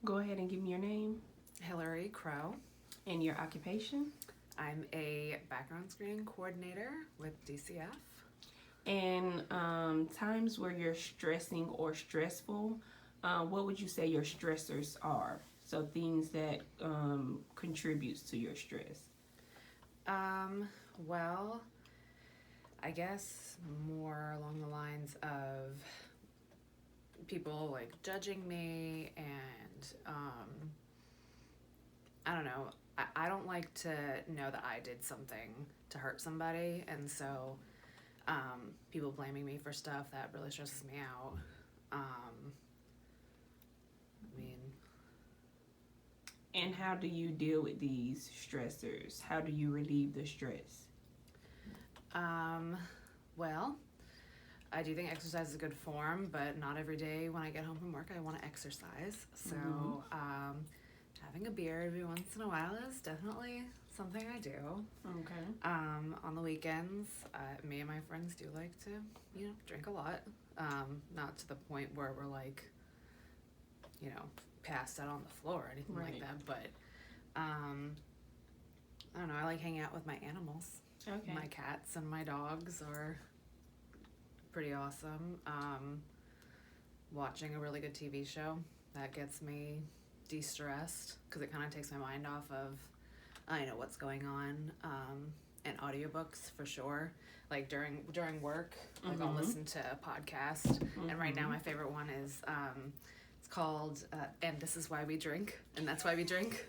Go ahead and give me your name Hillary Crow. and your occupation. I'm a background screening coordinator with DCF. And times where you're stressing or stressful, what would you say your stressors are? So things that contributes to your stress. Well, I guess more along the lines of people like judging me and I don't know. I don't like to know that I did something to hurt somebody, and so people blaming me for stuff that really stresses me out. I mean, And how do you deal with these stressors? How do you relieve the stress? well, I do think exercise is a good form, but not every day when I get home from work I want to exercise. So, having a beer every once in a while is definitely something I do. Okay. On the weekends, me and my friends do like to, drink a lot. Not to the point where we're like, passed out on the floor or anything like Right. that, but I don't know. I like hanging out with my animals. Okay. My cats and my dogs are pretty awesome. Watching a really good TV show that gets me de-stressed because it kind of takes my mind off of what's going on. And audiobooks for sure. Like during work, like I'll listen to a podcast. And right now my favorite one is it's called "And This Is Why We Drink," and that's why we drink.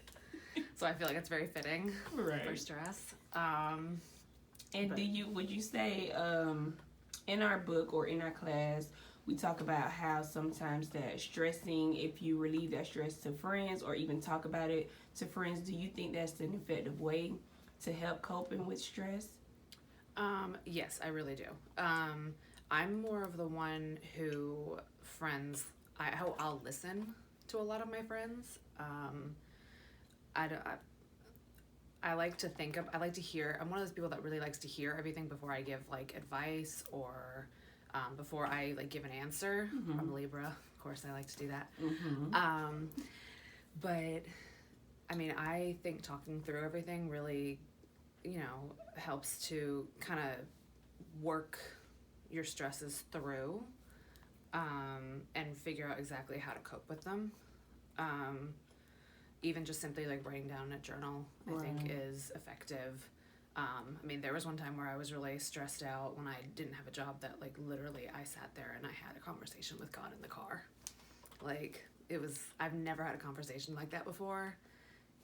So I feel like it's very fitting for stress. And would you say in our book or in our class we talk about how sometimes that stressing, if you relieve that stress to friends or even talk about it to friends, do you think that's an effective way to help coping with stress? Yes, I really do. I'm more of the one who I'll listen to a lot of my friends. I like to I like to hear. I'm one of those people that really likes to hear everything before I give like advice or before I like give an answer. I'm a Libra, of course. I like to do that. But I mean, I think talking through everything really, helps to kind of work your stresses through and figure out exactly how to cope with them. Even just simply like writing down in a journal, I think is effective. I mean, there was one time where I was really stressed out when I didn't have a job that like literally I sat there and I had a conversation with God in the car. Like I've never had a conversation like that before.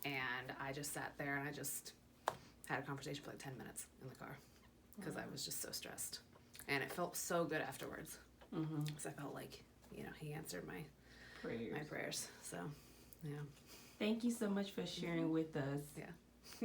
And I just sat there and I just had a conversation for like 10 minutes in the car because I was just so stressed. And it felt so good afterwards. Because I felt like, he answered my prayers. So, yeah. Thank you so much for sharing with us. Yeah.